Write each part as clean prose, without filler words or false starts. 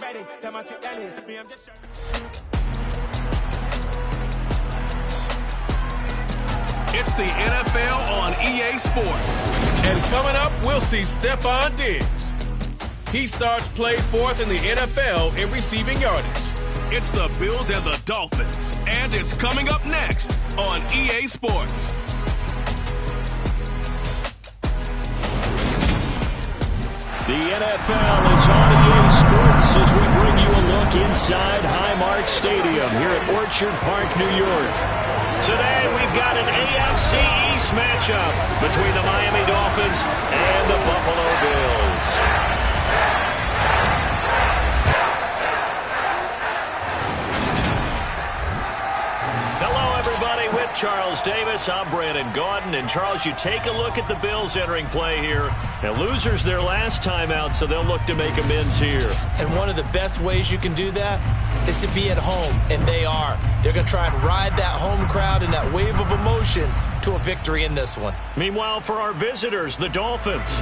ready. Tell my shit ready. Me, I'm just It's the NFL on EA Sports. And coming up, we'll see Stephon Diggs. He starts play fourth in the NFL in receiving yardage. It's the Bills and the Dolphins. And it's coming up next on EA Sports. The NFL is on EA Sports as we bring you a look inside Highmark Stadium here at Orchard Park, New York. Today we've got an AFC East matchup between the Miami Dolphins and the Buffalo Bills. Everybody, with Charles Davis, I'm Brandon Gaudin. And Charles, you take a look at the Bills entering play here. And losers their last time out, so they'll look to make amends here. And one of the best ways you can do that is to be at home, and they are. They're going to try and ride that home crowd and that wave of emotion to a victory in this one. Meanwhile, for our visitors, the Dolphins,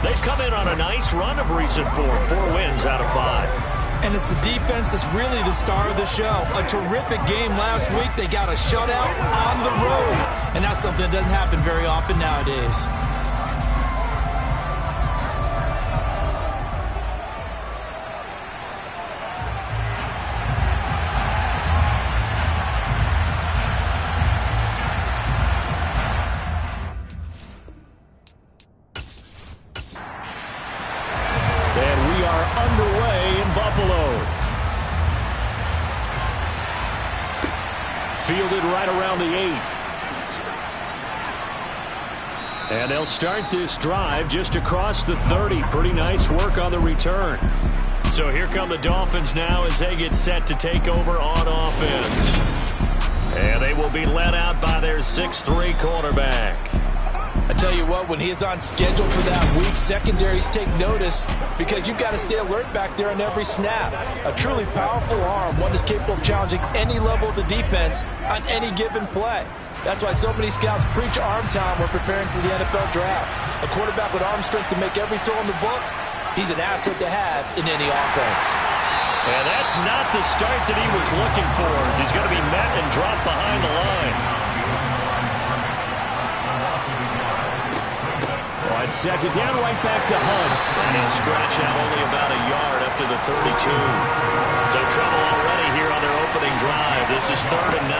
they've come in on a nice run of recent form, 4 wins out of 5. And it's the defense that's really the star of the show. A terrific game last week. They got a shutout on the road. And that's something that doesn't happen very often nowadays. And we are underway in Buffalo. Fielded right around the 8. And they'll start this drive just across the 30. Pretty nice work on the return. So here come the Dolphins now as they get set to take over on offense. And they will be led out by their 6'3" quarterback. I tell you what, when he is on schedule for that week, secondaries take notice because you've got to stay alert back there on every snap. A truly powerful arm, one that's capable of challenging any level of the defense on any given play. That's why so many scouts preach arm time when preparing for the NFL draft. A quarterback with arm strength to make every throw in the book, he's an asset to have in any offense. And that's not the start that he was looking for, as he's going to be met and dropped behind the line. On second down, right back to Hunt. And he'll scratch out only about a yard up to the 32. So trouble already here on their opening drive. This is 3rd and 9.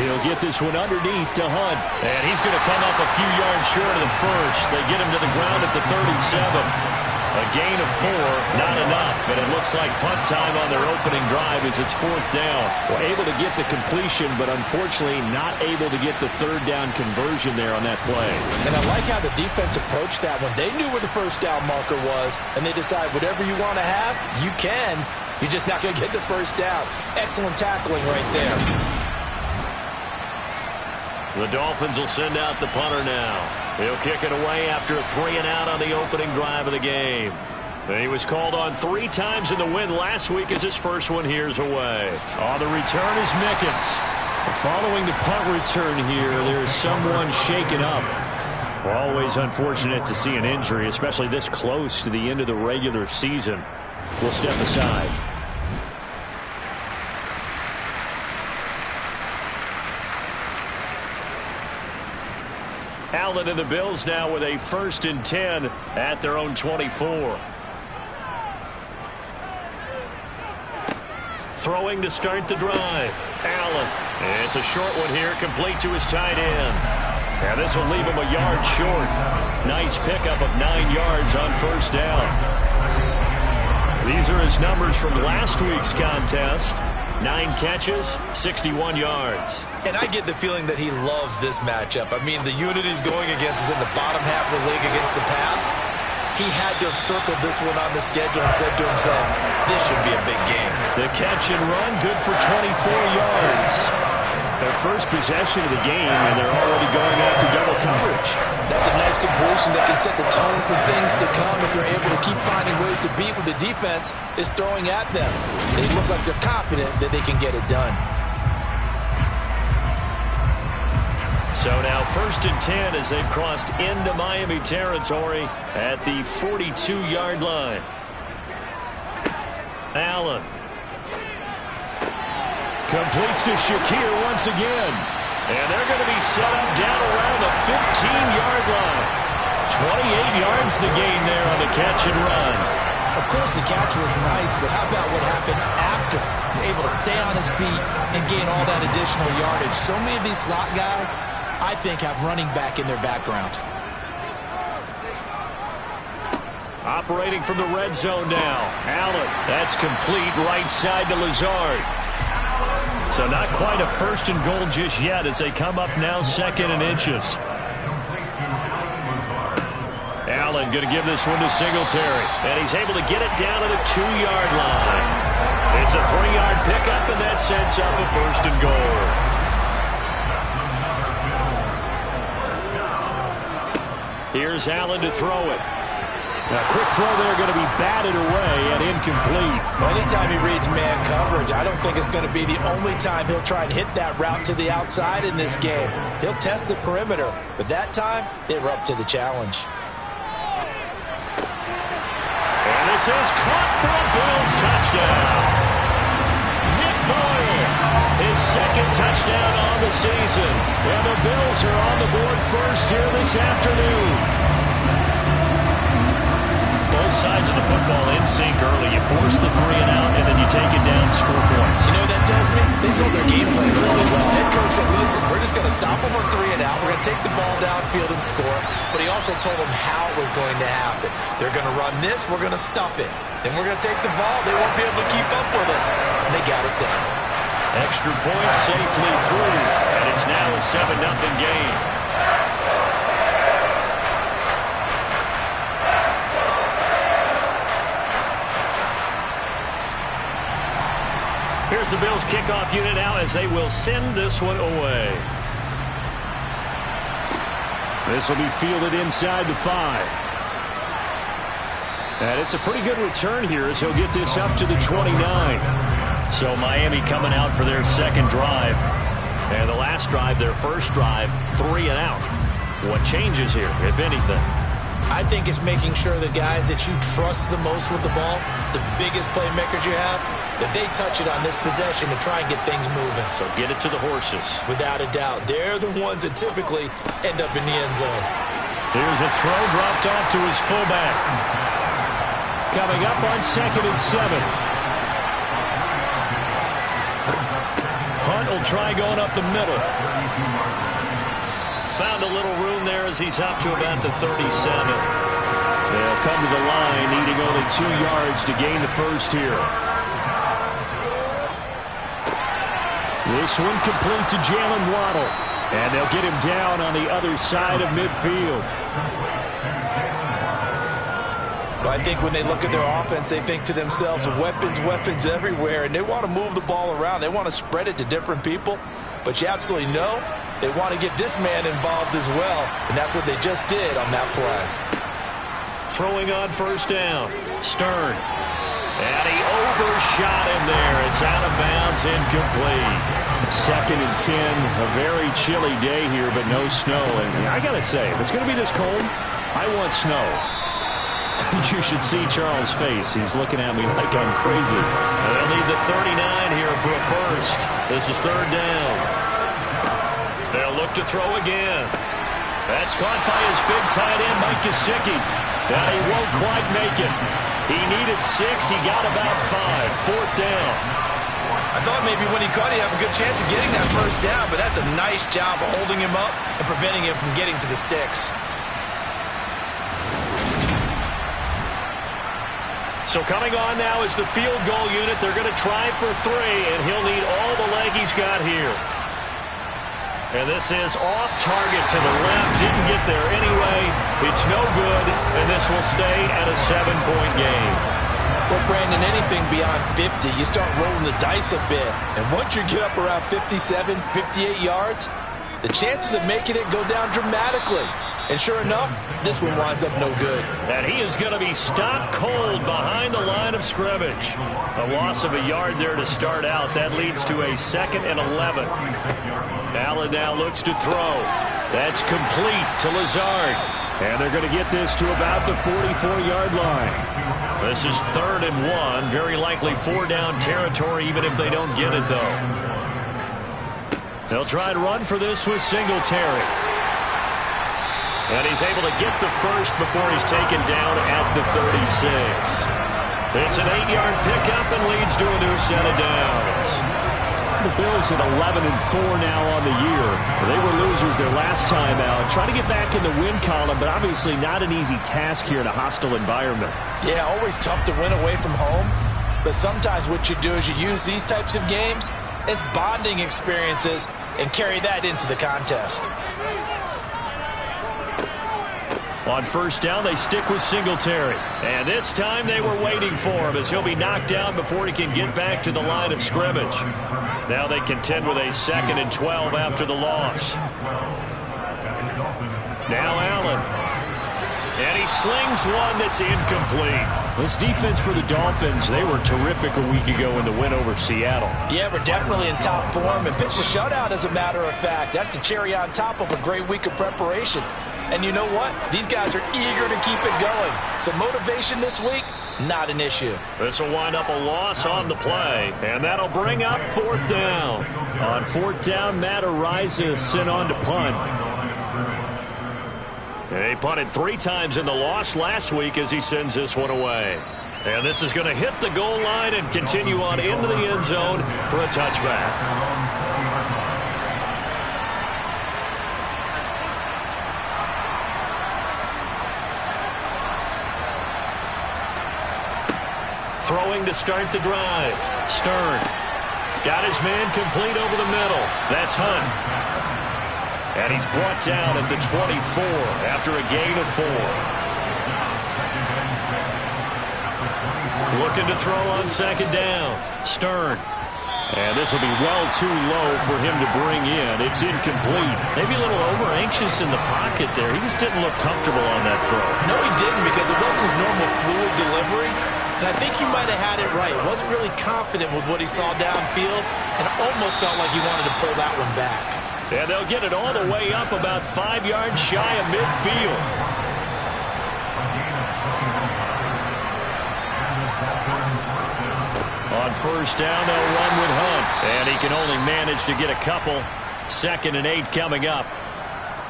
He'll get this one underneath to Hunt. And he's going to come up a few yards short of the first. They get him to the ground at the 37. A gain of 4, not enough, and it looks like punt time on their opening drive as it's 4th down. Well, able to get the completion, but unfortunately not able to get the 3rd down conversion there on that play. And I like how the defense approached that one. They knew where the first down marker was, and they decided whatever you want to have, you can. You're just not going to get the first down. Excellent tackling right there. The Dolphins will send out the punter now. He'll kick it away after a 3-and-out on the opening drive of the game. He was called on 3 times in the win last week as his first one here's away. On the return is Mickens. Following the punt return here, there's someone shaken up. Always unfortunate to see an injury, especially this close to the end of the regular season. We'll step aside. Allen and the Bills now with a 1st and 10 at their own 24. Throwing to start the drive. Allen. It's a short one here, complete to his tight end. And this will leave him a yard short. Nice pickup of 9 yards on 1st down. These are his numbers from last week's contest. 9 catches, 61 yards. And I get the feeling that he loves this matchup. I mean, the unit he's going against is in the bottom half of the league against the pass. He had to have circled this one on the schedule and said to himself, this should be a big game. The catch and run, good for 24 yards. Their first possession of the game, and they're already going after double coverage. That's a nice completion that can set the tone for things to come if they're able to keep finding ways to beat what the defense is throwing at them. They look like they're confident that they can get it done. So now 1st and 10 as they've crossed into Miami territory at the 42-yard line. Allen. Completes to Shakir once again. And they're going to be set up down around the 15-yard line. 28 yards the gain there on the catch and run. Of course, the catch was nice, but how about what happened after? Able to stay on his feet and gain all that additional yardage. So many of these slot guys, I think, have running back in their background. Operating from the red zone now. Allen, that's complete right side to Lazard. So not quite a 1st and goal just yet as they come up now 2nd and inches. Allen going to give this one to Singletary. And he's able to get it down to the 2-yard line. It's a 3-yard pickup, and that sets up a 1st and goal. Here's Allen to throw it. A quick throw there going to be batted away and incomplete. Anytime he reads man coverage, I don't think it's going to be the only time he'll try and hit that route to the outside in this game. He'll test the perimeter, but that time, they were up to the challenge. And this is caught for a Bills touchdown. Nick Boyle, his 2nd touchdown on the season. And the Bills are on the board first here this afternoon. Both sides of the football in sync early. You force the 3 and out, and then you take it down, score points. You know what that tells me? They sold their game plan really well. Head coach said, listen, we're just going to stop them on 3 and out. We're going to take the ball downfield and score. But he also told them how it was going to happen. They're going to run this. We're going to stuff it. Then we're going to take the ball. They won't be able to keep up with us. And they got it done. Extra point safely through. And it's now a 7-0 game. Here's the Bills kickoff unit now as they will send this one away. This will be fielded inside the 5. And it's a pretty good return here as he'll get this up to the 29. So Miami coming out for their 2nd drive. And the last drive, their 1st drive, 3 and out. What changes here, if anything? I think it's making sure the guys that you trust the most with the ball, the biggest playmakers you have, that they touch it on this possession to try and get things moving. So get it to the horses. Without a doubt. They're the ones that typically end up in the end zone. Here's a throw dropped off to his fullback. Coming up on 2nd and 7. Hunt will try going up the middle. Found a little room there as he's up to about the 37. They'll come to the line, needing only 2 yards to gain the 1st here. This one complete to Jalen Waddle. And they'll get him down on the other side of midfield. But I think when they look at their offense, they think to themselves, weapons, weapons everywhere. And they want to move the ball around. They want to spread it to different people. But you absolutely know they want to get this man involved as well. And that's what they just did on that play. Throwing on 1st down. Stern. And he overshot him there. It's out of bounds, incomplete. 2nd and 10. A very chilly day here, but no snow. And I got to say, if it's going to be this cold, I want snow. You should see Charles' face. He's looking at me like I'm crazy. They'll need the 39 here for a 1st. This is 3rd down. They'll look to throw again. That's caught by his big tight end, Mike Gesicki. Now he won't quite make it. He needed 6. He got about 5. 4th down. I thought maybe when he caught it, he'd have a good chance of getting that 1st down, but that's a nice job of holding him up and preventing him from getting to the sticks. So coming on now is the field goal unit. They're going to try for 3, and he'll need all the leg he's got here. And this is off target to the left. Didn't get there anyway. It's no good, and this will stay at a 7-point game. Well, Brandon, anything beyond 50, you start rolling the dice a bit. And once you get up around 57, 58 yards, the chances of making it go down dramatically. And sure enough, this one winds up no good. And he is going to be stopped cold behind the line of scrimmage. A loss of a yard there to start out. That leads to a 2nd and 11. Allen now looks to throw. That's complete to Lazard. And they're going to get this to about the 44-yard line. This is 3rd and 1. Very likely 4-down territory, even if they don't get it, though. They'll try and run for this with Singletary. And he's able to get the first before he's taken down at the 36. It's an 8-yard pickup and leads to a new set of downs. The Bills at 11-4 now on the year. They were losers their last time out. Trying to get back in the win column, but obviously not an easy task here in a hostile environment. Yeah, always tough to win away from home. But sometimes what you do is you use these types of games as bonding experiences and carry that into the contest. On 1st down, they stick with Singletary. And this time they were waiting for him as he'll be knocked down before he can get back to the line of scrimmage. Now they contend with a 2nd and 12 after the loss. Now Allen. And he slings one that's incomplete. This defense for the Dolphins, they were terrific a week ago in the win over Seattle. Yeah, we're definitely in top form and pitched a shutout, as a matter of fact. That's the cherry on top of a great week of preparation. And you know what? These guys are eager to keep it going. So motivation this week, not an issue. This will wind up a loss on the play, and that'll bring up 4th down. On 4th down, Matt Araiza sent on to punt. They punted 3 times in the loss last week as he sends this one away. And this is going to hit the goal line and continue on into the end zone for a touchback. Throwing to start the drive. Stern got his man complete over the middle. That's Hunt. And he's brought down at the 24 after a gain of 4. Looking to throw on 2nd down. Stern. And this will be well too low for him to bring in. It's incomplete. Maybe a little over-anxious in the pocket there. He just didn't look comfortable on that throw. No, he didn't, because it wasn't his normal fluid delivery. And I think he might have had it right. Wasn't really confident with what he saw downfield and almost felt like he wanted to pull that one back. And they'll get it all the way up about 5 yards shy of midfield. On 1st down, they'll run with Hunt. And he can only manage to get a couple. 2nd and 8 coming up.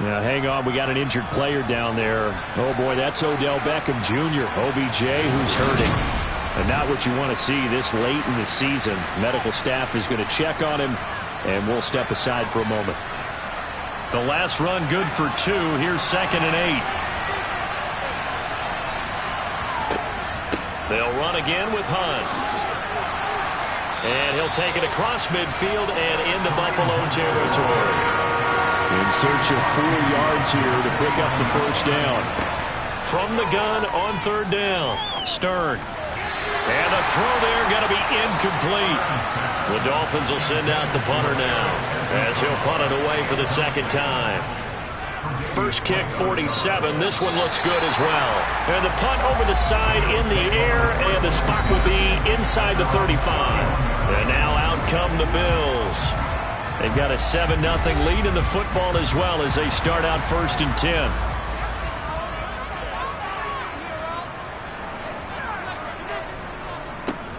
Now, hang on, we got an injured player down there. Oh, boy, that's Odell Beckham Jr., OBJ, who's hurting. And not what you want to see this late in the season. Medical staff is going to check on him, and we'll step aside for a moment. The last run good for 2. Here's 2nd and 8. They'll run again with Hunt. And he'll take it across midfield and into Buffalo territory. In search of 4 yards here to pick up the 1st down. From the gun on 3rd down. Stern. And a throw there going to be incomplete. The Dolphins will send out the punter now as he'll punt it away for the 2nd time. First kick 47. This one looks good as well. And the punt over the side in the air, and the spot will be inside the 35. And now out come the Bills. They've got a 7-0 lead in the football as well as they start out 1st and 10.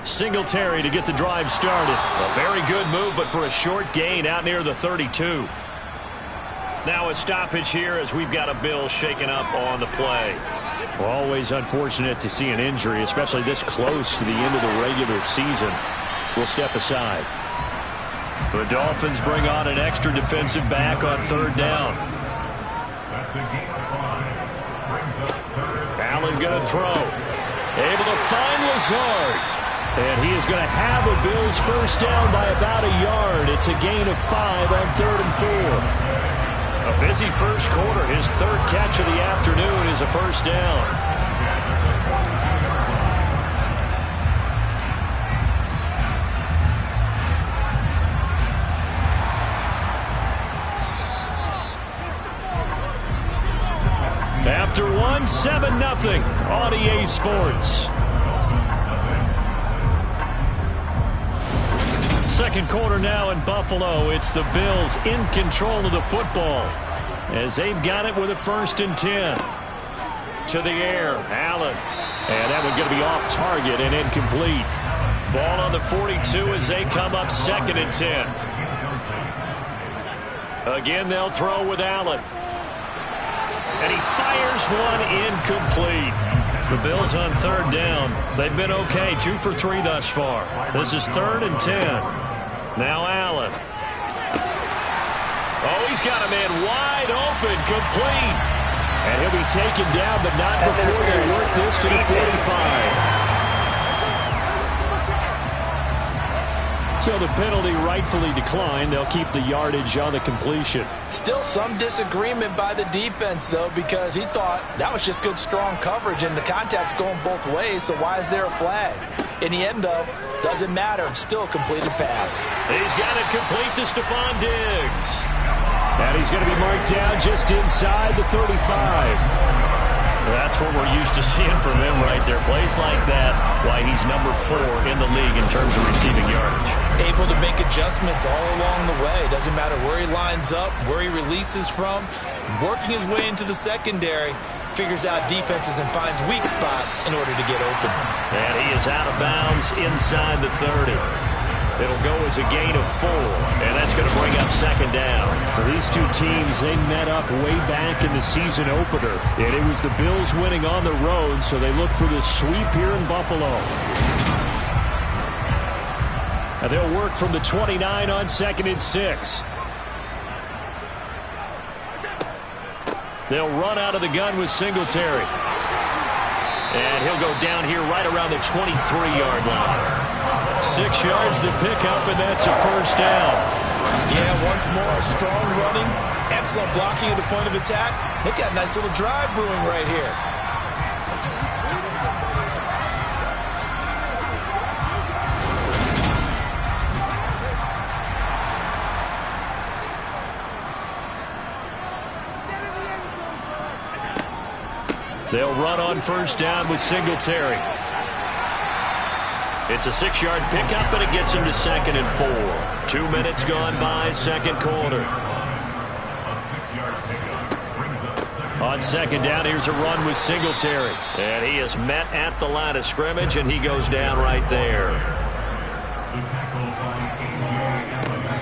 Singletary to get the drive started. A very good move, but for a short gain out near the 32. Now a stoppage here as we've got a Bill shaken up on the play. Always unfortunate to see an injury, especially this close to the end of the regular season. We'll step aside. The Dolphins bring on an extra defensive back on 3rd down. Allen going to throw. Able to find Lazard. And he is going to have a Bills 1st down by about a yard. It's a gain of 5 on 3rd and 4. A busy first quarter. His 3rd catch of the afternoon is a 1st down. down 7-0 on EA Sports. Second quarter now in Buffalo. It's the Bills in control of the football as they've got it with a 1st and 10. To the air, Allen. And that one's going to be off target and incomplete. Ball on the 42 as they come up 2nd and 10. Again, they'll throw with Allen. And he fires one incomplete. The Bills on 3rd down. They've been okay, 2 for 3 thus far. This is 3rd and 10. Now Allen. Oh, he's got a man wide open, complete. And he'll be taken down, but not before they work this to the 45. So the penalty rightfully declined. They'll keep the yardage on the completion. Still some disagreement by the defense, though, because he thought that was just good, strong coverage, and the contact's going both ways, so why is there a flag? In the end, though, doesn't matter. Still a completed pass. He's got it complete to Stephon Diggs. And he's going to be marked down just inside the 35. That's what we're used to seeing from him right there. Plays like that, why he's number 4 in the league in terms of receiving yardage. Able to make adjustments all along the way. Doesn't matter where he lines up, where he releases from. Working his way into the secondary. Figures out defenses and finds weak spots in order to get open. And he is out of bounds inside the 30. It'll go as a gain of 4, and that's going to bring up 2nd down. These two teams, they met up way back in the season opener, and it was the Bills winning on the road, so they look for the sweep here in Buffalo. And they'll work from the 29 on 2nd and 6. They'll run out of the gun with Singletary. And he'll go down here right around the 23-yard line. 6 yards to pick up, and that's a 1st down. Yeah, once more, strong running, excellent blocking at the point of attack. They've got a nice little drive brewing right here. They'll run on 1st down with Singletary. It's a 6-yard pickup, and it gets him to 2nd and 4. 2 minutes gone by, 2nd quarter. On 2nd down, here's a run with Singletary. And he is met at the line of scrimmage, and he goes down right there.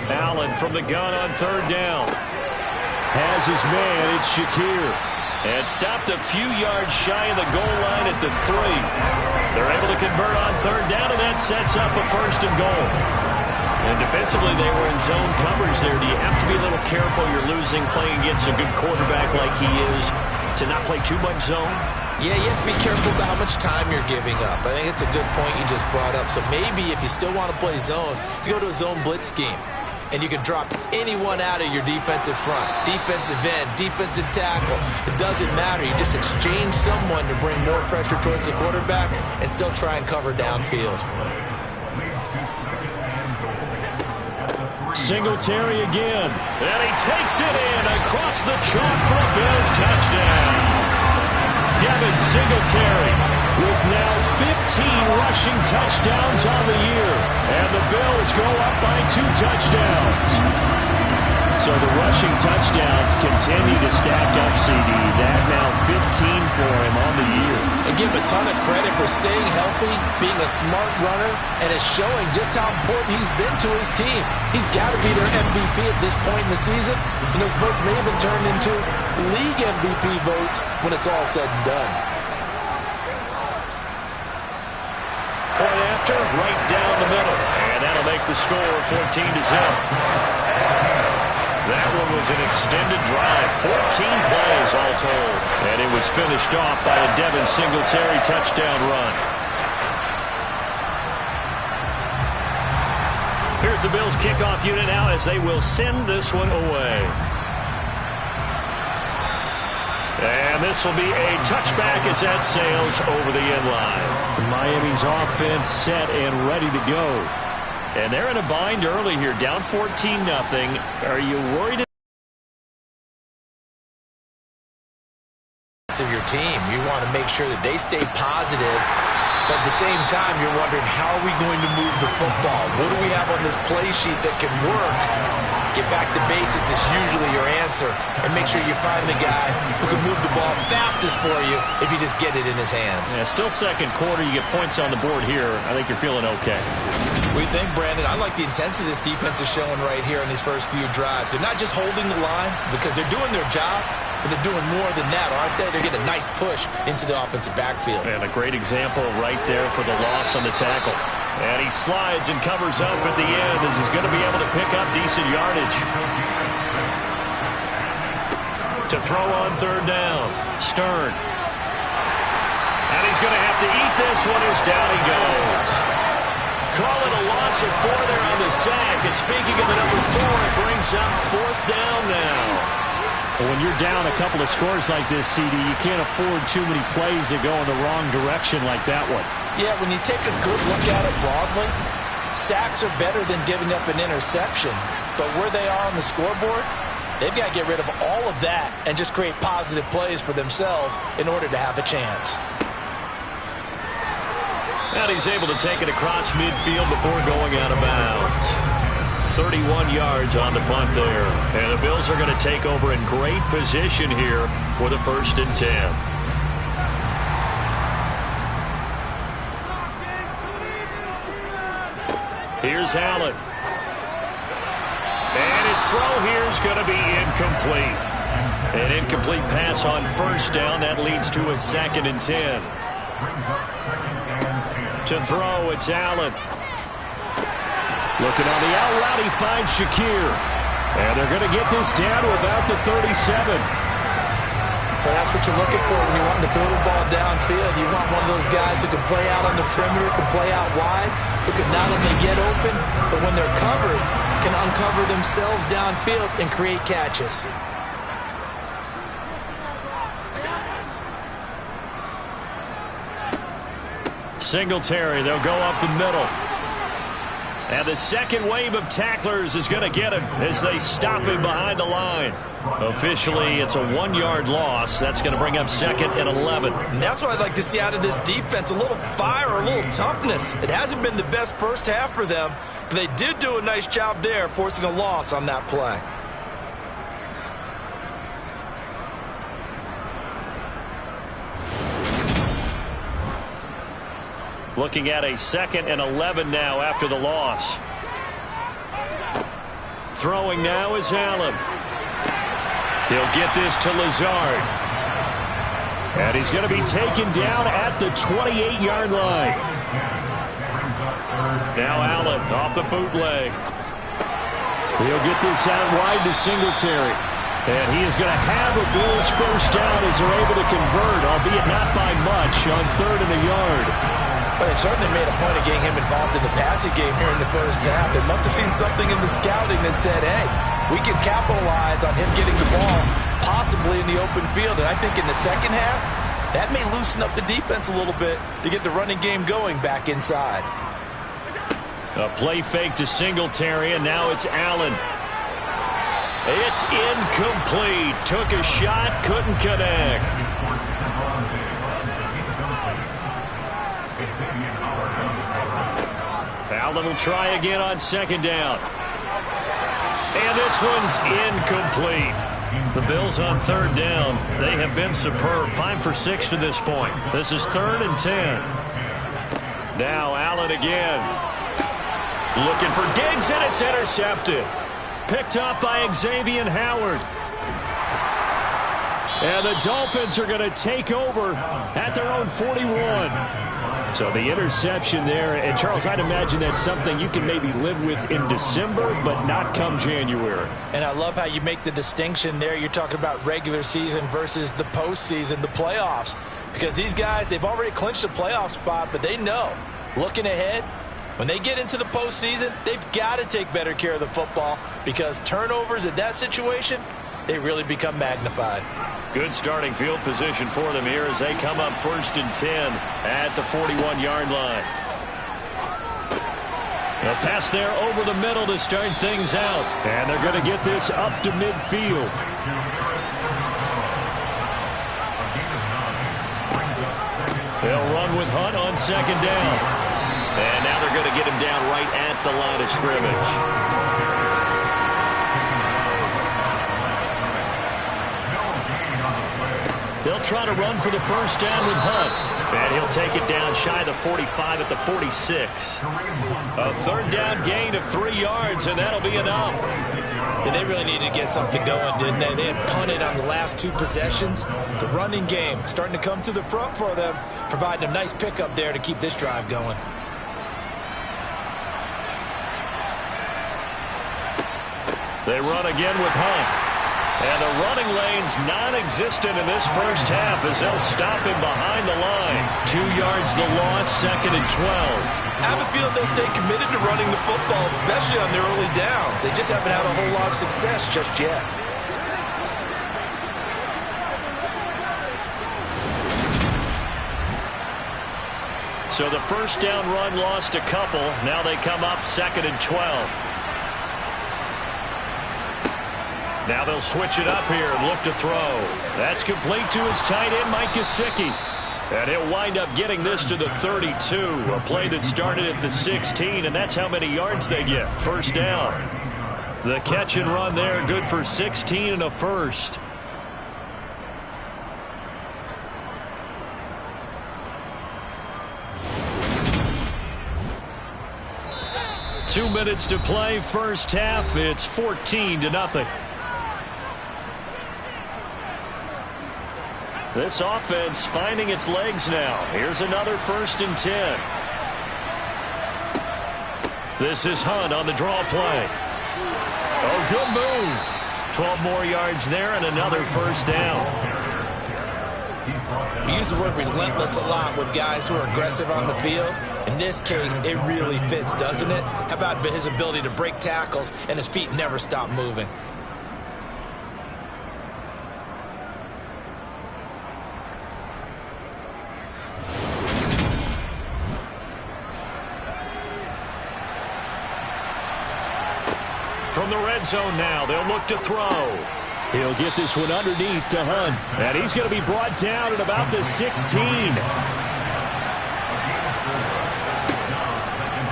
Allen from the gun on 3rd down. Has his man, it's Shakir. And stopped a few yards shy of the goal line at the 3. They're able to convert on 3rd down, and that sets up a 1st and goal. And defensively, they were in zone coverage there. Do you have to be a little careful? You're losing, playing against a good quarterback like he is, to not play too much zone? Yeah, you have to be careful about how much time you're giving up. I think it's a good point you just brought up. So maybe if you still want to play zone, you go to a zone blitz scheme. And you can drop anyone out of your defensive front. Defensive end, defensive tackle. It doesn't matter. You just exchange someone to bring more pressure towards the quarterback and still try and cover downfield. Singletary again. And he takes it in across the chalk for a Bills touchdown. Devin Singletary with now 15 rushing touchdowns on the year. And the Bills go up by 2 touchdowns. So the rushing touchdowns continue to stack up, CD. That now 15 for him on the year. And give him a ton of credit for staying healthy, being a smart runner, and it's showing just how important he's been to his team. He's got to be their MVP at this point in the season. And those votes may have been turned into league MVP votes when it's all said and done. Point after, right down the middle. And that'll make the score 14-0. That one was an extended drive, 14 plays all told. And it was finished off by a Devin Singletary touchdown run. Here's the Bills kickoff unit now as they will send this one away. And this will be a touchback as that sails over the end line. Miami's offense set and ready to go. And they're in a bind early here, down 14-0. Are you worried? rest of your team. You want to make sure that they stay positive. But at the same time, you're wondering, how are we going to move the football? What do we have on this play sheet that can work? Get back to basics is usually your answer. And make sure you find the guy who can move the ball fastest for you if you just get it in his hands. Yeah, still second quarter. You get points on the board here. I think you're feeling okay. What do you think, Brandon? I like the intensity this defense is showing right here in these first few drives. They're not just holding the line because they're doing their job, but they're doing more than that, aren't they? They're getting a nice push into the offensive backfield. And a great example right there for the loss on the tackle. And he slides and covers up at the end as he's going to be able to pick up decent yardage. To throw on third down, Stern. And he's going to have to eat this one as down he goes. Call it a loss of 4 there on the sack. And speaking of the number 4, it brings up fourth down now. When you're down a couple of scores like this, CD, you can't afford too many plays that go in the wrong direction like that one. Yeah, when you take a good look at it broadly, sacks are better than giving up an interception. But where they are on the scoreboard, they've got to get rid of all of that and just create positive plays for themselves in order to have a chance. And he's able to take it across midfield before going out of bounds. 31 yards on the punt there. And the Bills are going to take over in great position here for the 1st and 10. Here's Allen. And his throw here is going to be incomplete. An incomplete pass on first down. That leads to a 2nd and 10. To throw, it's Allen. Looking on the out route, he finds Shakir. And they're going to get this down to about the 37. Well, that's what you're looking for when you want to throw the ball downfield. You want one of those guys who can play out on the perimeter, can play out wide, who can not only get open, but when they're covered, can uncover themselves downfield and create catches. Singletary, they'll go up the middle. And the second wave of tacklers is going to get him as they stop him behind the line. Officially, it's a 1-yard loss. That's going to bring up 2nd and 11. And that's what I'd like to see out of this defense, a little fire, a little toughness. It hasn't been the best first half for them, but they did do a nice job there, forcing a loss on that play. Looking at a 2nd and 11 now after the loss. Throwing now is Allen. He'll get this to Lazard. And he's going to be taken down at the 28-yard line. Now Allen off the bootleg. He'll get this out wide to Singletary. And he is going to have a Bills first down as they're able to convert, albeit not by much, on 3rd and a yard. But they certainly made a point of getting him involved in the passing game here in the first half. They must have seen something in the scouting that said, hey, we can capitalize on him getting the ball possibly in the open field. And I think in the second half, that may loosen up the defense a little bit to get the running game going back inside. A play fake to Singletary, and now it's Allen. It's incomplete. Took a shot, couldn't connect. Allen will try again on 2nd down. And this one's incomplete. The Bills on 3rd down. They have been superb. 5 for 6 to this point. This is 3rd and 10. Now Allen again. Looking for Diggs, and it's intercepted. Picked up by Xavier Howard. And the Dolphins are going to take over at their own 41. So the interception there, and Charles, I'd imagine that's something you can maybe live with in December, but not come January. And I love how you make the distinction there. You're talking about regular season versus the postseason, the playoffs. Because these guys, they've already clinched a playoff spot, but they know, looking ahead, when they get into the postseason, they've got to take better care of the football because turnovers in that situation, they really become magnified. Good starting field position for them here as they come up 1st and 10 at the 41-yard line. A pass there over the middle to start things out. And they're going to get this up to midfield. They'll run with Hunt on second down. And now they're going to get him down right at the line of scrimmage. They'll try to run for the first down with Hunt. And he'll take it down shy of the 45 at the 46. A third down gain of 3 yards, and that'll be enough. And they really needed to get something going, didn't they? They had punted on the last 2 possessions. The running game starting to come to the front for them, providing a nice pickup there to keep this drive going. They run again with Hunt. And the running lane's non-existent in this first half as they'll stop him behind the line. 2 yards the loss, 2nd and 12. I have a feeling they'll stay committed to running the football, especially on their early downs. They just haven't had a whole lot of success just yet. So the first down run lost a couple. Now they come up 2nd and 12. Now they'll switch it up here and look to throw. That's complete to his tight end, Mike Gesicki. And he'll wind up getting this to the 32. A play that started at the 16, and that's how many yards they get. First down. The catch and run there, good for 16 and a first. Two minutes to play, first half. It's 14-0. This offense finding its legs now. Here's another 1st and 10. This is Hunt on the draw play. Oh, good move. 12 more yards there and another first down. We use the word relentless a lot with guys who are aggressive on the field. In this case, it really fits, doesn't it? How about his ability to break tackles and his feet never stop moving? From the red zone now, they'll look to throw. He'll get this one underneath to Hunt. And he's going to be brought down at about the 16.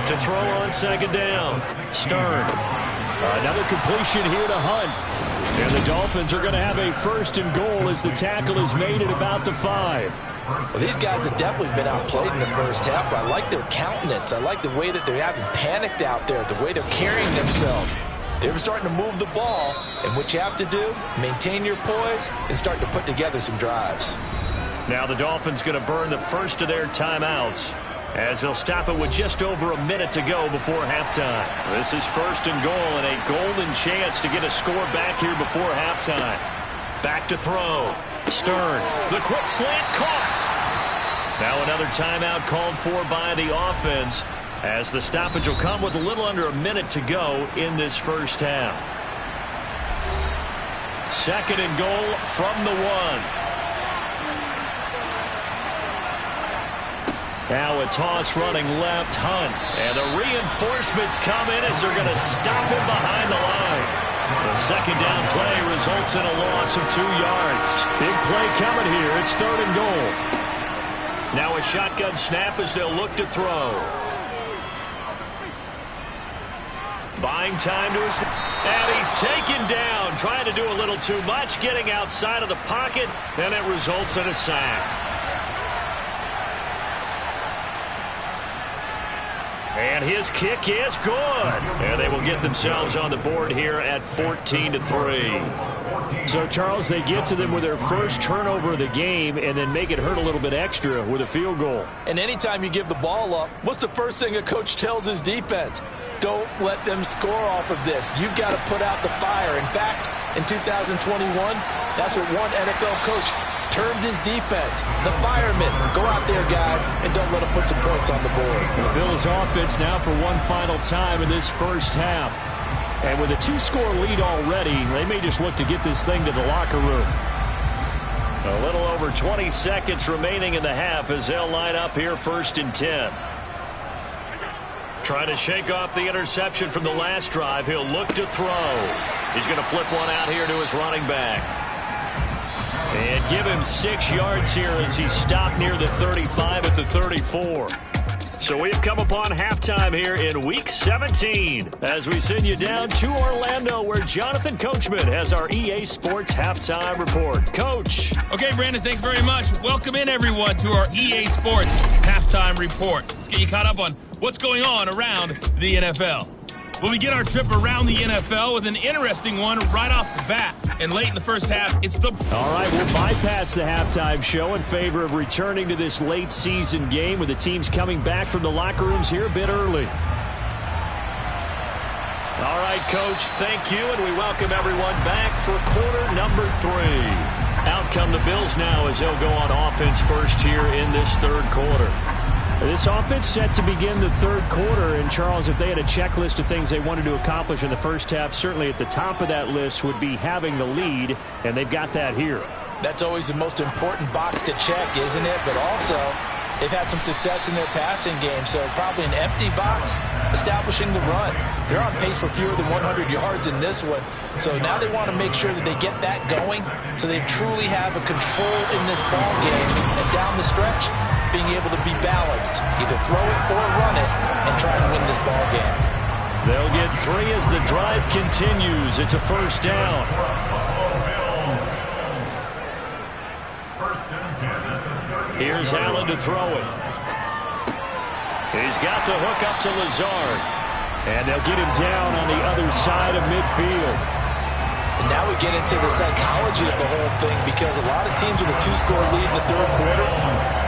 To throw on second down. Stern. Another completion here to Hunt. And the Dolphins are going to have a 1st and goal as the tackle is made at about the 5. Well, these guys have definitely been outplayed in the first half, but I like their countenance. I like the way that they haven't panicked out there, the way they're carrying themselves. They were starting to move the ball, and what you have to do, maintain your poise and start to put together some drives. Now the Dolphins going to burn the first of their timeouts as they'll stop it with just over a minute to go before halftime. This is 1st and goal and a golden chance to get a score back here before halftime. Back to throw. Stern. The quick slant caught. Now another timeout called for by the offense, as the stoppage will come with a little under a minute to go in this first half. 2nd and goal from the 1. Now a toss running left, Hunt. And the reinforcements come in as they're going to stop him behind the line. The second down play results in a loss of 2 yards. Big play coming here. It's 3rd and goal. Now a shotgun snap as they'll look to throw. Buying time to his... And he's taken down, trying to do a little too much, getting outside of the pocket, and it results in a sack. And his kick is good. And they will get themselves on the board here at 14-3. So, Charles, they get to them with their first turnover of the game and then make it hurt a little bit extra with a field goal. And anytime you give the ball up, what's the first thing a coach tells his defense? Don't let them score off of this. You've got to put out the fire. In fact, in 2021, that's what one NFL coach termed his defense. The firemen. Go out there, guys, and don't let them put some points on the board. The Bills offense now for one final time in this first half. And with a 2-score lead already, they may just look to get this thing to the locker room. A little over 20 seconds remaining in the half as they'll line up here 1st and 10. Trying to shake off the interception from the last drive. He'll look to throw. He's going to flip one out here to his running back. And give him 6 yards here as he stopped near the 35 at the 34. So we've come upon halftime here in Week 17 as we send you down to Orlando where Jonathan Coachman has our EA Sports Halftime Report. Coach. Okay, Brandon, thanks very much. Welcome in, everyone, to our EA Sports Halftime Report. Let's get you caught up on what's going on around the NFL. We'll begin our trip around the NFL with an interesting one right off the bat. And late in the first half, it's the... All right, we'll bypass the halftime show in favor of returning to this late season game with the teams coming back from the locker rooms here a bit early. All right, Coach, thank you, and we welcome everyone back for quarter number 3. Out come the Bills now as they'll go on offense first here in this third quarter. This offense set to begin the third quarter, and Charles, if they had a checklist of things they wanted to accomplish in the first half, certainly at the top of that list would be having the lead, and they've got that here. That's always the most important box to check, isn't it? But also, they've had some success in their passing game, so probably an empty box, establishing the run. They're on pace for fewer than 100 yards in this one, so now they want to make sure that they get that going so they truly have a control in this ball game, and down the stretch, being able to be balanced, either throw it or run it, and try and win this ball game. They'll get 3 as the drive continues. It's a first down. Here's Allen to throw it. He's got the hook up to Lazard. And they'll get him down on the other side of midfield. And now we get into the psychology of the whole thing because a lot of teams with a 2-score lead in the third quarter,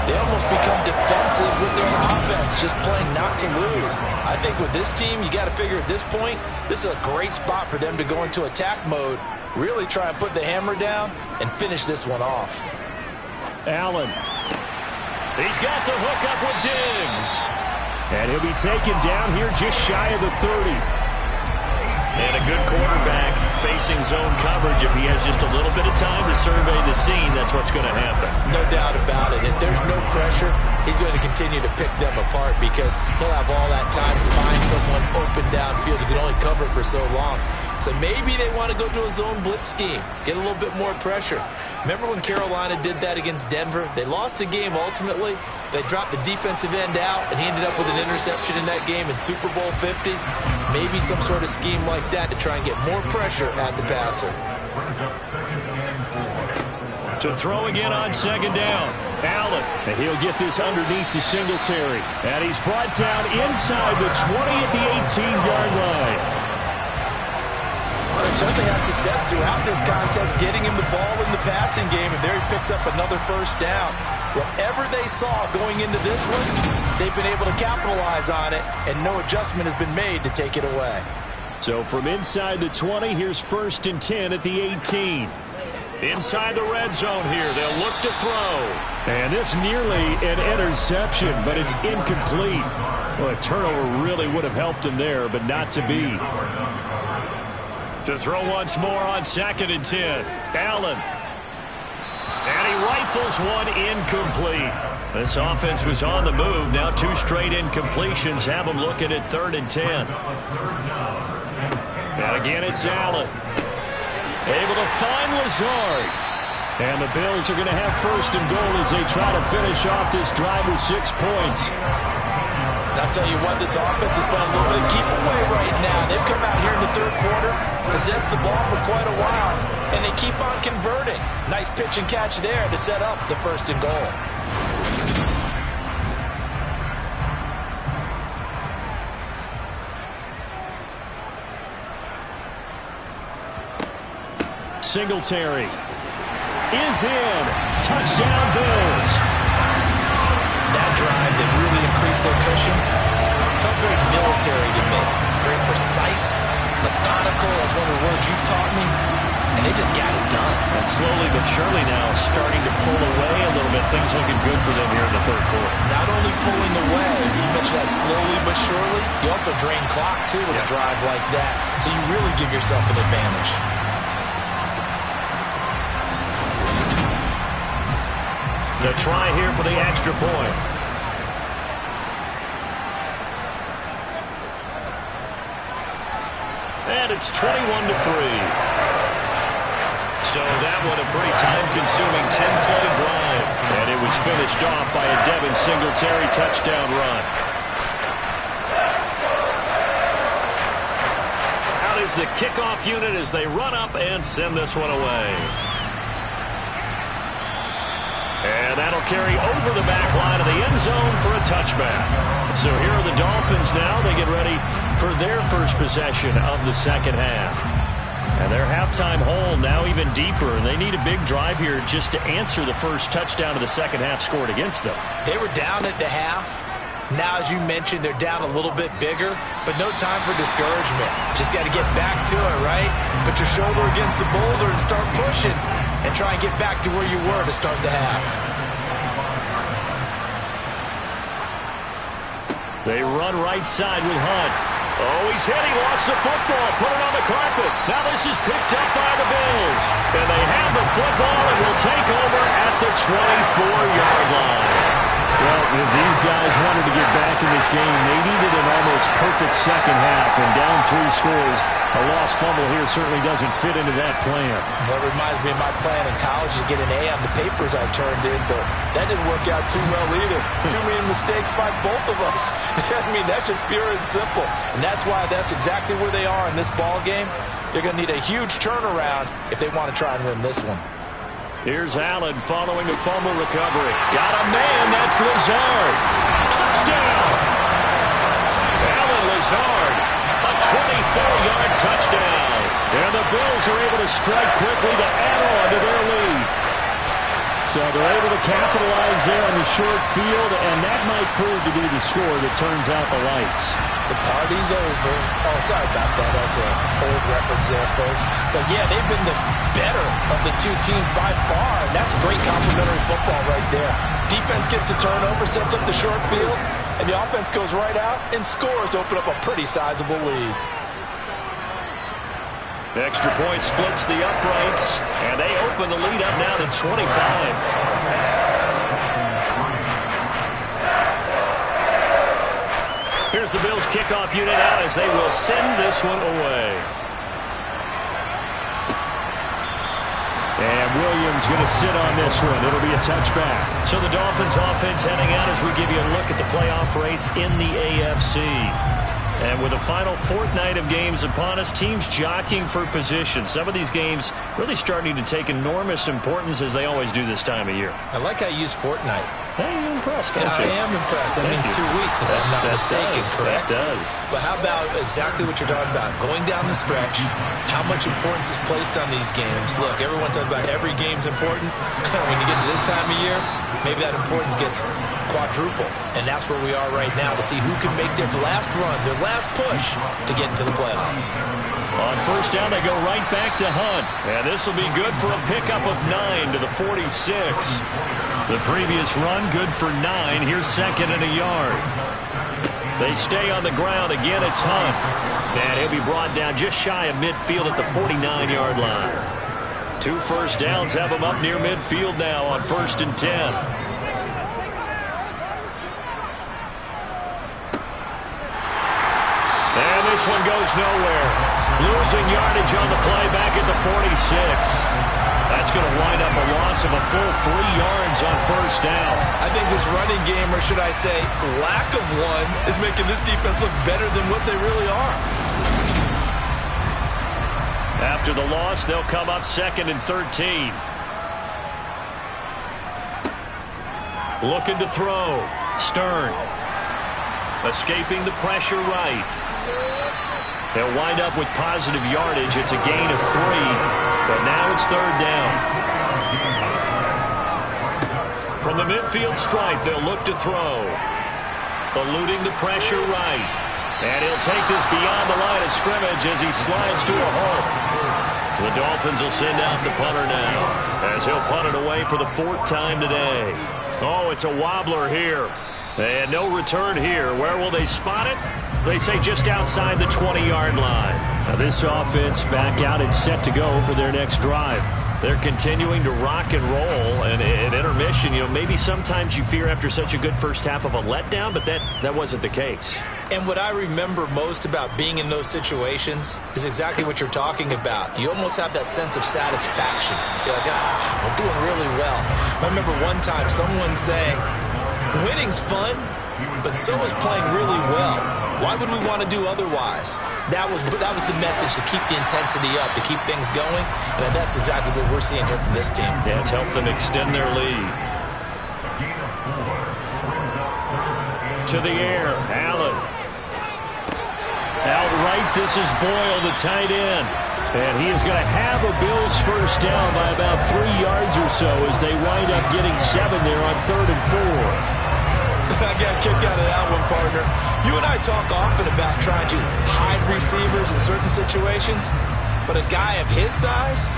they almost become defensive with their offense, just playing not to lose. I think with this team, you got to figure at this point, this is a great spot for them to go into attack mode, really try and put the hammer down and finish this one off. Allen. He's got the hook up with Diggs. And he'll be taken down here just shy of the 30. And a good quarterback facing zone coverage. If he has just a little bit of time to survey the scene, that's what's going to happen. No doubt about it. If there's no pressure, he's going to continue to pick them apart because he'll have all that time to find someone open downfield. He can only cover for so long. So maybe they want to go to a zone blitz scheme, get a little bit more pressure. Remember when Carolina did that against Denver? They lost the game ultimately. They dropped the defensive end out, and he ended up with an interception in that game in Super Bowl 50. Maybe some sort of scheme like that to try and get more pressure at the passer. To throw again on second down. Allen, and he'll get this underneath to Singletary. And he's brought down inside the 20 at the 18-yard line. They certainly had success throughout this contest getting him the ball in the passing game, and there he picks up another first down. Whatever they saw going into this one, they've been able to capitalize on it, and no adjustment has been made to take it away. So from inside the 20, here's 1st and 10 at the 18. Inside the red zone here, they'll look to throw. And this nearly an interception, but it's incomplete. Well, a turnover really would have helped him there, but not to be. To throw once more on 2nd and 10. Allen. And he rifles one incomplete. This offense was on the move. Now 2 straight incompletions have them looking at 3rd and 10. And again, it's Allen. Able to find Lazard. And the Bills are going to have 1st and goal as they try to finish off this drive with 6 points. And I'll tell you what, this offense has been a little bit of keep away right now. They've come out here in the third quarter, possessed the ball for quite a while, and they keep on converting. Nice pitch and catch there to set up the 1st and goal. Singletary is in. Touchdown, Bills. That drive that really increased their cushion felt very military to me. Very precise, methodical, as one of the words you've taught me. And they just got it done. And slowly but surely now starting to pull away a little bit. Things looking good for them here in the third quarter. Not only pulling away, you mentioned that slowly but surely, you also drain clock too with a drive like that. So you really give yourself an advantage. The try here for the extra point. And it's 21-3. So that one a pretty time-consuming 10-play drive. And it was finished off by a Devin Singletary touchdown run. Out is the kickoff unit as they run up and send this one away. And that'll carry over the back line of the end zone for a touchback. So here are the Dolphins now. They get ready for their first possession of the second half. And their halftime hole now even deeper. And they need a big drive here just to answer the first touchdown of the second half scored against them. They were down at the half. Now, as you mentioned, they're down a little bit bigger, but no time for discouragement. Just got to get back to it, right? Put your shoulder against the boulder and start pushing. And try and get back to where you were to start the half. They run right side with Hunt. Oh, he's hit. He lost the football. Put it on the carpet. Now this is picked up by the Bills. And they have the football and will take over at the 24-yard line. Well, if these guys wanted to get back in this game, they needed an almost perfect second half. And down 3 scores, a lost fumble here certainly doesn't fit into that plan. Well, it reminds me of my plan in college to get an A on the papers I turned in, but that didn't work out too well either. Too many mistakes by both of us. I mean, that's just pure and simple. And that's why that's exactly where they are in this ball game. They're going to need a huge turnaround if they want to try and win this one. Here's Allen following the fumble recovery. Got a man. That's Lazard. Touchdown. Allen Lazard. A 24-yard touchdown. And the Bills are able to strike quickly to add on to their lead. So they're able to capitalize there on the short field, and that might prove to be the score that turns out the lights. The party's over. Oh, sorry about that. That's an old reference there, folks. But, yeah, they've been the better of the two teams by far, and that's great complementary football right there. Defense gets the turnover, sets up the short field, and the offense goes right out and scores to open up a pretty sizable lead. The extra point splits the uprights, and they open the lead up now to 25. Here's the Bills kickoff unit out as they will send this one away. And Williams going to sit on this one. It'll be a touchback. So the Dolphins offense heading out as we give you a look at the playoff race in the AFC. And with the final fortnight of games upon us, teams jockeying for position. Some of these games really starting to take enormous importance as they always do this time of year. I like how you use fortnight. Hey, you're impressed, don't you? I am impressed. That means 2 weeks, if I'm not mistaken, correct? That does. But how about exactly what you're talking about? Going down the stretch, how much importance is placed on these games? Look, everyone talks about every game's important. When you get to this time of year, maybe that importance gets quadruple. And that's where we are right now to see who can make their last run, their last push to get into the playoffs. On first down, they go right back to Hunt. And this will be good for a pickup of 9 to the 46. The previous run, good for 9. Here's second and a yard. They stay on the ground. Again, it's Hunt. And he'll be brought down just shy of midfield at the 49-yard line. 2 first downs have him up near midfield now on 1st and 10. And this one goes nowhere. Losing yardage on the play back at the 46. That's going to wind up a loss of a full 3 yards on first down. I think this running game, or should I say lack of one, is making this defense look better than what they really are. After the loss, they'll come up 2nd and 13. Looking to throw. Stern. Escaping the pressure right. They'll wind up with positive yardage. It's a gain of 3, but now it's 3rd down. From the midfield stripe, they'll look to throw. Eluding the pressure right. And he'll take this beyond the line of scrimmage as he slides to a halt. The Dolphins will send out the punter now as he'll punt it away for the 4th time today. Oh, it's a wobbler here. And no return here. Where will they spot it? They say just outside the 20-yard line. Now this offense back out and set to go for their next drive. They're continuing to rock and roll, and at intermission, maybe sometimes you fear after such a good first half of a letdown, but that wasn't the case. And what I remember most about being in those situations is exactly what you're talking about. You almost have that sense of satisfaction. You're like, we're doing really well. I remember one time someone saying, winning's fun, but so is playing really well. Why would we want to do otherwise? That was the message, to keep the intensity up, to keep things going, and that's exactly what we're seeing here from this team. Yeah, it's helped them extend their lead. To the air, Allen. Outright, this is Boyle, the tight end. And he is going to have a Bills first down by about 3 yards or so as they wind up getting 7 there on 3rd and 4. I got a kick out of that one, partner. You and I talk often about trying to hide receivers in certain situations, but a guy of his size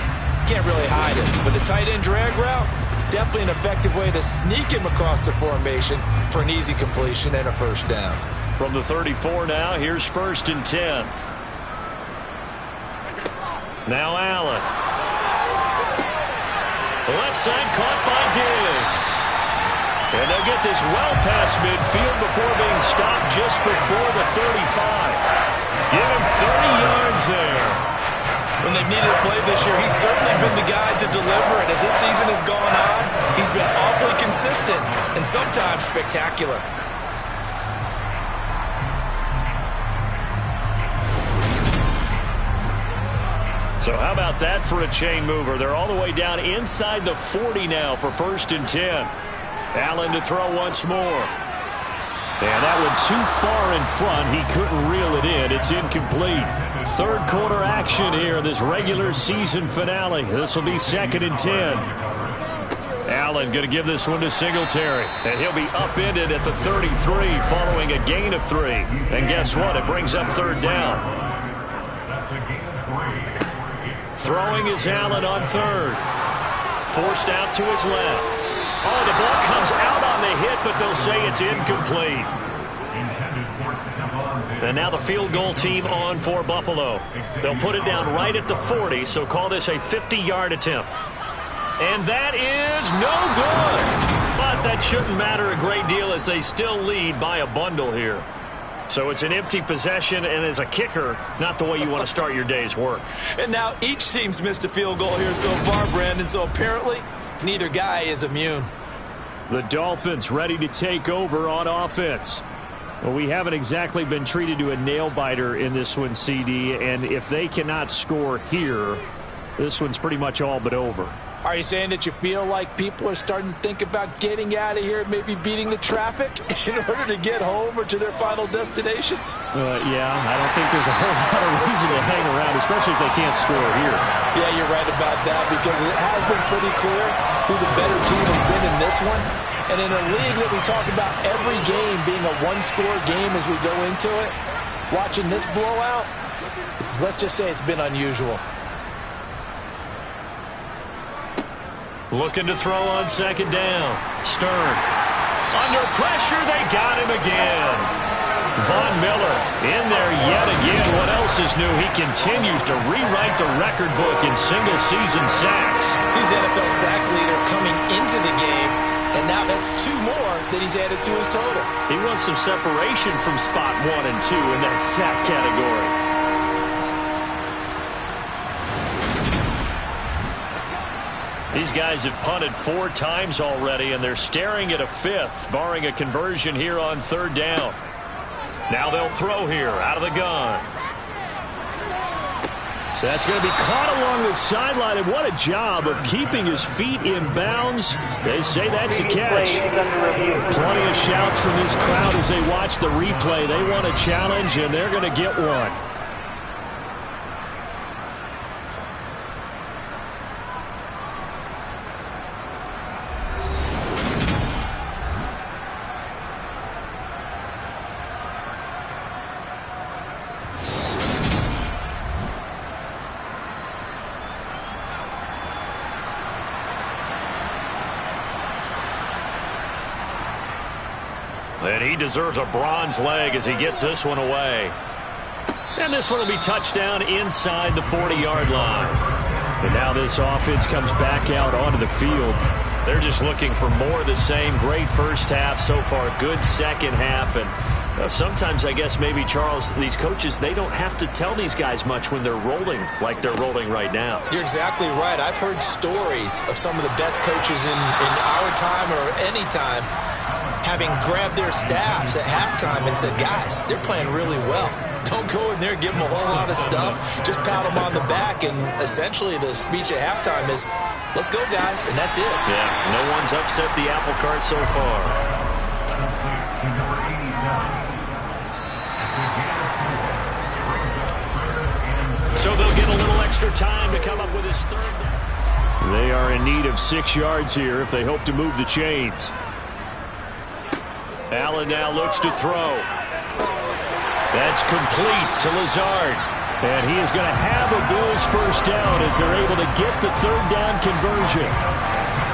can't really hide him. With the tight end drag route, definitely an effective way to sneak him across the formation for an easy completion and a first down. From the 34 now, here's 1st and 10. Now Allen. The left side caught by Diggs. And they'll get this well past midfield before being stopped just before the 35. Give him 30 yards there. When they've needed a play this year, he's certainly been the guy to deliver it. As this season has gone on, he's been awfully consistent and sometimes spectacular. So how about that for a chain mover? They're all the way down inside the 40 now for 1st and 10. Allen to throw once more. And that one too far in front. He couldn't reel it in. It's incomplete. 3rd quarter action here, this regular season finale. This will be 2nd and 10. Allen going to give this one to Singletary. And he'll be upended at the 33 following a gain of 3. And guess what? It brings up 3rd down. Throwing is Allen on 3rd. Forced out to his left. Oh, the ball comes out on the hit, but they'll say it's incomplete. And now the field goal team on for Buffalo. They'll put it down right at the 40, so call this a 50-yard attempt. And that is no good. But that shouldn't matter a great deal as they still lead by a bundle here. So it's an empty possession, and as a kicker, not the way you want to start your day's work. And now each team's missed a field goal here so far, Brandon, so apparently neither guy is immune. The Dolphins ready to take over on offense. Well, we haven't exactly been treated to a nail-biter in this one, CD, and if they cannot score here, this one's pretty much all but over. Are you saying that you feel like people are starting to think about getting out of here, maybe beating the traffic in order to get home or to their final destination? Yeah, I don't think there's a whole lot of reason to hang around, especially if they can't score here. Yeah, you're right about that, because it has been pretty clear who the better team has been in this one. And in a league that we talk about every game being a one-score game as we go into it, watching this blowout, let's just say it's been unusual. Looking to throw on 2nd down. Stern. Under pressure, they got him again. Von Miller in there yet again. What else is new? He continues to rewrite the record book in single-season sacks. He's NFL sack leader coming into the game, and now that's 2 more that he's added to his total. He wants some separation from spot 1 and 2 in that sack category. These guys have punted 4 times already, and they're staring at a 5th, barring a conversion here on 3rd down. Now they'll throw here out of the gun. That's going to be caught along the sideline, and what a job of keeping his feet in bounds. They say that's a catch. Plenty of shouts from this crowd as they watch the replay. They want a challenge, and they're going to get one. And he deserves a bronze leg as he gets this one away. And this one will be touchdown inside the 40-yard line. And now this offense comes back out onto the field. They're just looking for more of the same. Great first half so far. Good second half. And Now, sometimes, I guess, maybe, Charles, these coaches, they don't have to tell these guys much when they're rolling like they're rolling right now. You're exactly right. I've heard stories of some of the best coaches in our time or any time having grabbed their staffs at halftime and said, guys, they're playing really well. Don't go in there and give them a whole lot of stuff. Just pat them on the back, and essentially the speech at halftime is, let's go, guys, and that's it. Yeah, no one's upset the apple cart so far. So they'll get a little extra time to come up with his third down. They are in need of 6 yards here if they hope to move the chains. Allen now looks to throw. That's complete to Lazard. And he is going to have a Bills first down as they're able to get the third down conversion.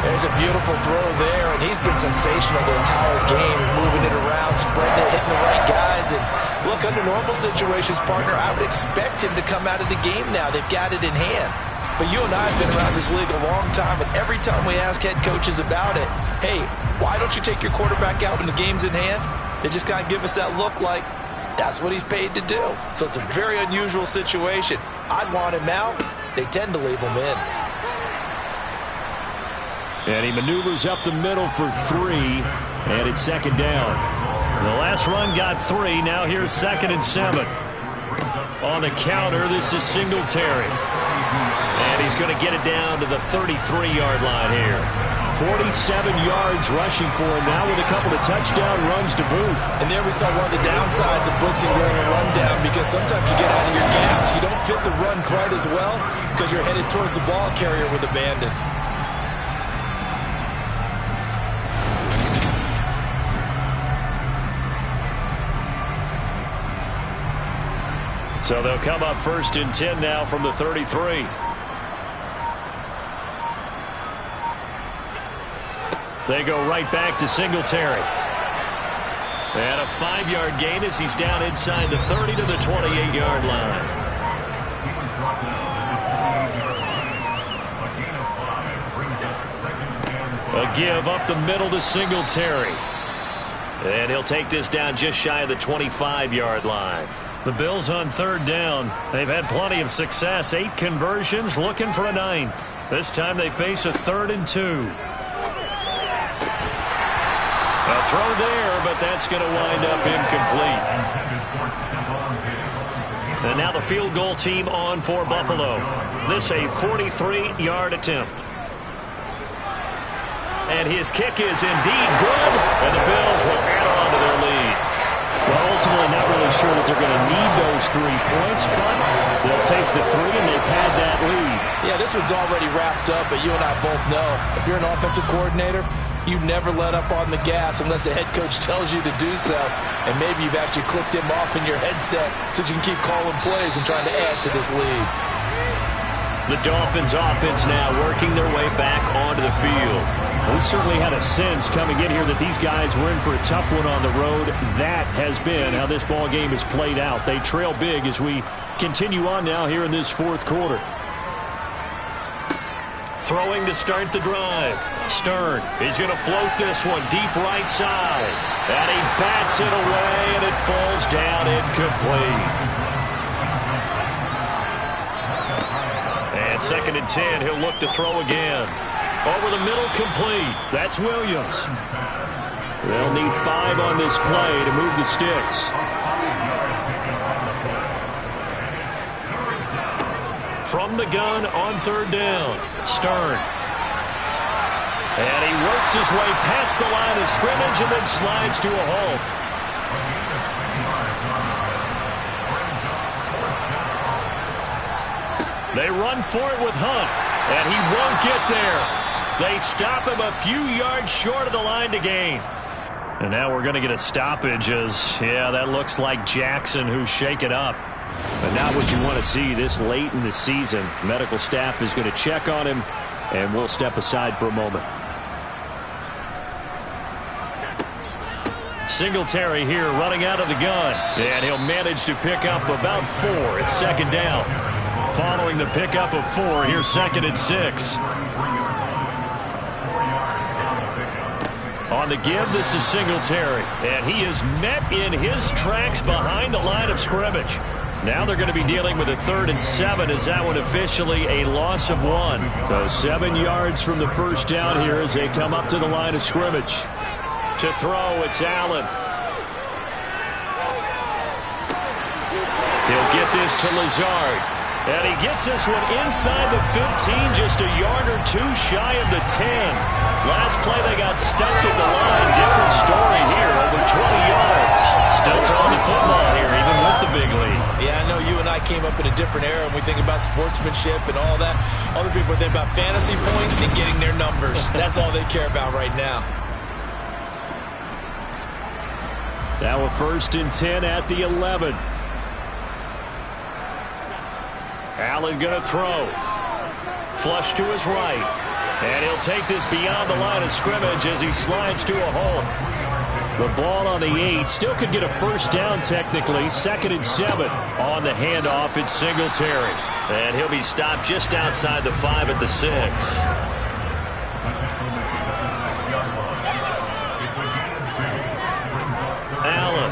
There's a beautiful throw there, and he's been sensational the entire game, moving it around, spreading it, hitting the right guys. And look, under normal situations, partner, I would expect him to come out of the game now. They've got it in hand. But you and I have been around this league a long time, and every time we ask head coaches about it, hey, why don't you take your quarterback out when the game's in hand? They just kind of give us that look like that's what he's paid to do. So it's a very unusual situation. I'd want him out. They tend to leave him in. And he maneuvers up the middle for 3, and it's second down. The last run got 3. Now here's 2nd and 7. On the counter, this is Singletary. And he's going to get it down to the 33-yard line here. 47 yards rushing for him now with a couple of touchdown runs to boot. And there we saw one of the downsides of blitzing during a rundown, because sometimes you get out of your gaps. You don't fit the run quite as well because you're headed towards the ball carrier with abandon. So they'll come up 1st and 10 now from the 33. They go right back to Singletary. And a 5-yard gain as he's down inside the 30 to the 28-yard line. A give up the middle to Singletary. And he'll take this down just shy of the 25-yard line. The Bills on 3rd down. They've had plenty of success. 8 conversions, looking for a 9th. This time they face a 3rd and 2. A throw there, but that's going to wind up incomplete. And now the field goal team on for Buffalo. This a 43-yard attempt. And his kick is indeed good, and the Bills will add on to their lead. Well, ultimately not really sure that they're going to need those 3 points, but they'll take the 3, and they've had that lead. Yeah, this one's already wrapped up, but you and I both know if you're an offensive coordinator, you never let up on the gas unless the head coach tells you to do so. And maybe you've actually clicked him off in your headset so you can keep calling plays and trying to add to this lead. The Dolphins offense now working their way back onto the field. We certainly had a sense coming in here that these guys were in for a tough one on the road. That has been how this ball game has played out. They trail big as we continue on now here in this 4th quarter. Throwing to start the drive. Stern is going to float this one deep right side. And he bats it away, and it falls down incomplete. And 2nd and 10, he'll look to throw again. Over the middle, complete. That's Williams. They'll need 5 on this play to move the sticks. From the gun on 3rd down, Stern. And he works his way past the line of scrimmage and then slides to a halt. They run for it with Hunt, and he won't get there. They stop him a few yards short of the line to gain. And now we're going to get a stoppage as, yeah, that looks like Jackson who's shaken up. But not what you want to see this late in the season. Medical staff is going to check on him, and we'll step aside for a moment. Singletary here running out of the gun. And he'll manage to pick up about 4. It's 2nd down. Following the pickup of 4, here's 2nd and 6. On On the give, this is Singletary. And he is met in his tracks behind the line of scrimmage. Now they're going to be dealing with a 3rd and 7 as that one officially a loss of 1. So 7 yards from the first down here as they come up to the line of scrimmage. To throw, it's Allen. He'll get this to Lazard. And he gets this one inside the 15, just a yard or 2 shy of the 10. Last play they got stumped at the line. Different story here, over 20 yards. Still throwing the football here, even with the big lead. Yeah, I know you and I came up in a different era when we think about sportsmanship and all that. Other people think about fantasy points and getting their numbers. That's all they care about right now. Now a 1st and 10 at the 11. Allen going to throw. Flush to his right. And he'll take this beyond the line of scrimmage as he slides to a hole. The ball on the 8. Still could get a first down technically. 2nd and 7. On the handoff, it's Singletary. And he'll be stopped just outside the 5 at the 6. Allen.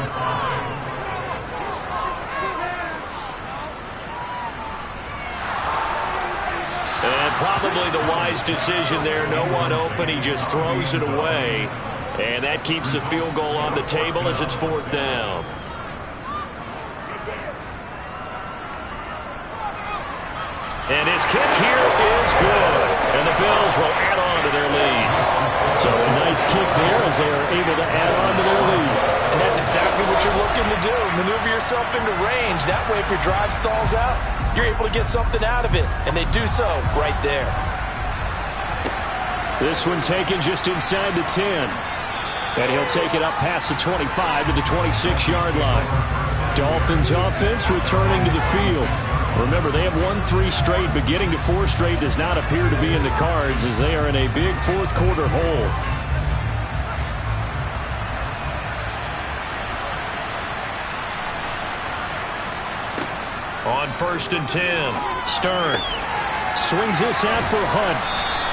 And probably the wise decision there. No one open. He just throws it away. And that keeps the field goal on the table as it's 4th down. And his kick here is good. And the Bills will add on to their lead. So a nice kick there as they are able to add on to their lead. And that's exactly what you're looking to do. Maneuver yourself into range. That way, if your drive stalls out, you're able to get something out of it. And they do so right there. This one taken just inside the 10. And he'll take it up past the 25 to the 26-yard line. Dolphins offense returning to the field. Remember, they have won 3 straight, but getting to 4 straight does not appear to be in the cards as they are in a big 4th quarter hole. On 1st and 10, Stern swings this out for Hunt.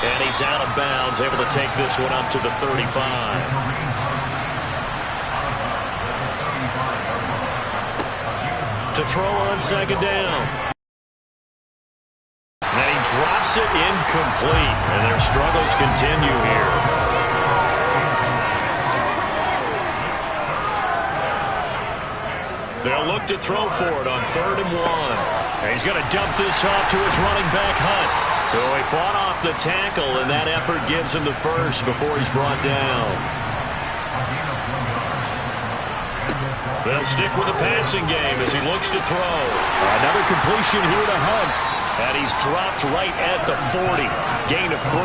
And he's out of bounds, able to take this one up to the 35. To throw on 2nd down. And he drops it incomplete. And their struggles continue here. They'll look to throw for it on 3rd and 1. And he's going to dump this off to his running back, Hunt. So he fought off the tackle, and that effort gives him the first before he's brought down. They'll stick with the passing game as he looks to throw. Another completion here to Hunt. And he's dropped right at the 40. Gain of 3.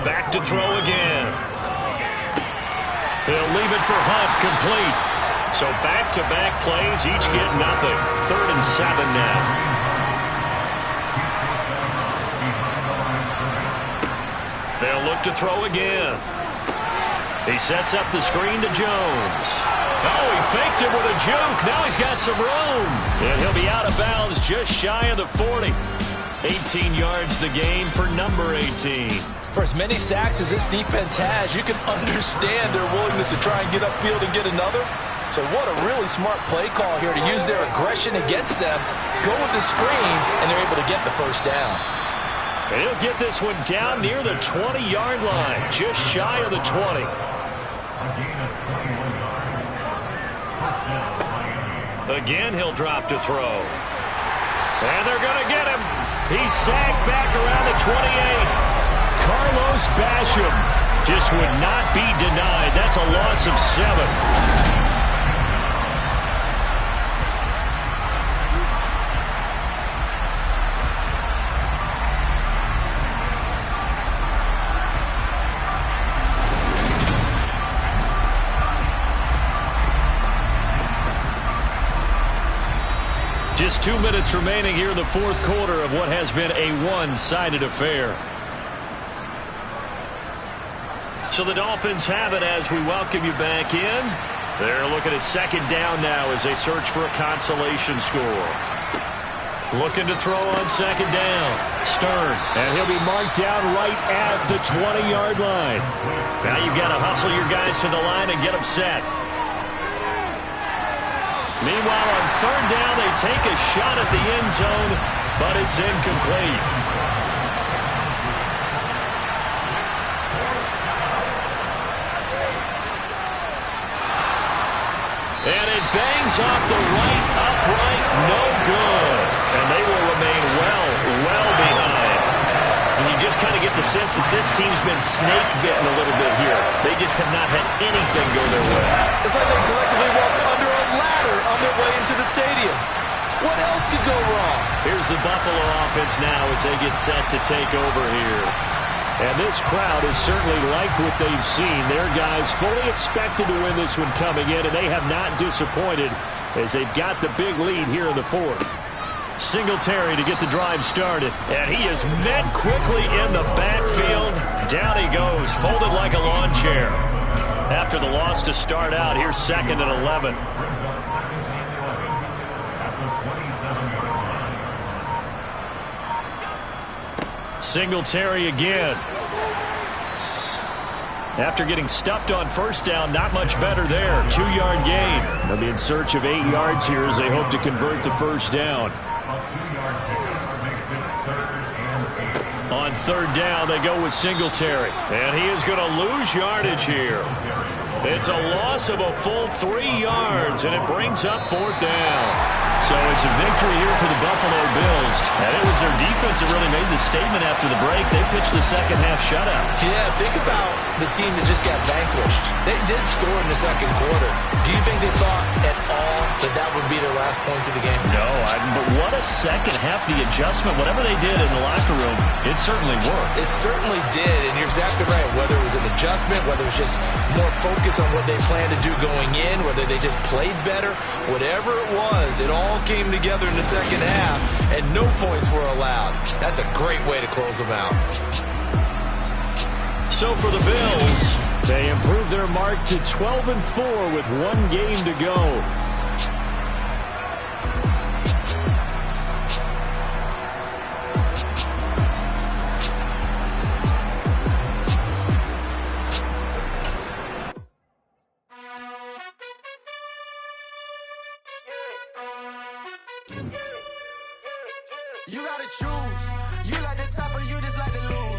Back to throw again. He'll leave it for Hunt, complete. So back-to-back plays, each get nothing. 3rd and 7 now. They'll look to throw again. He sets up the screen to Jones. Oh, he faked it with a juke. Now he's got some room. And he'll be out of bounds just shy of the 40. 18 yards the gain for number 18. For as many sacks as this defense has, you can understand their willingness to try and get upfield and get another. So what a really smart play call here to use their aggression against them, go with the screen, and they're able to get the first down. And he'll get this one down near the 20-yard line, just shy of the 20. Again, he'll drop to throw. And they're going to get him. He's sacked back around the 28. Carlos Basham just would not be denied. That's a loss of 7. Just 2 minutes remaining here in the 4th quarter of what has been a one-sided affair. So the Dolphins have it as we welcome you back in. They're looking at 2nd down now as they search for a consolation score. Looking to throw on second down. Stern. And he'll be marked down right at the 20-yard line. Now you've got to hustle your guys to the line and get them set. Meanwhile, on third down, they take a shot at the end zone, but it's incomplete. And it bangs off the right upright, no good. And they will remain well behind. And you just kind of get the sense that this team's been snake-bitten a little bit here. They just have not had anything go their way. It's like they collectively walked under a ladder on their way into the stadium. What else could go wrong? Here's the Buffalo offense now as they get set to take over here. And this crowd has certainly liked what they've seen. Their guys fully expected to win this one coming in, and they have not disappointed as they've got the big lead here in the fourth. Singletary to get the drive started, and he is met quickly in the backfield. Down he goes, folded like a lawn chair. After the loss to start out, here's 2nd and 11. Singletary again. After getting stuffed on first down, not much better there. 2-yard gain. They'll be in search of 8 yards here as they hope to convert the first down. On third down, they go with Singletary. And he is going to lose yardage here. It's a loss of a full 3 yards, and it brings up fourth down. So it's a victory here for the Buffalo Bills. And it was their defense that really made the statement after the break. They pitched the second half shutout. Yeah, think about the team that just got vanquished. They did score in the second quarter. Do you think they thought at all that would be their last points of the game? No, but what a second half. The adjustment, whatever they did in the locker room, it certainly worked. It certainly did, and you're exactly right. Whether it was an adjustment, whether it was just more focus on what they planned to do going in, whether they just played better, whatever it was, it all came together in the second half, and no points were allowed. That's a great way to close them out. So for the Bills, they improve their mark to 12-4 with 1 game to go. You gotta choose. You like the top or you just like to lose.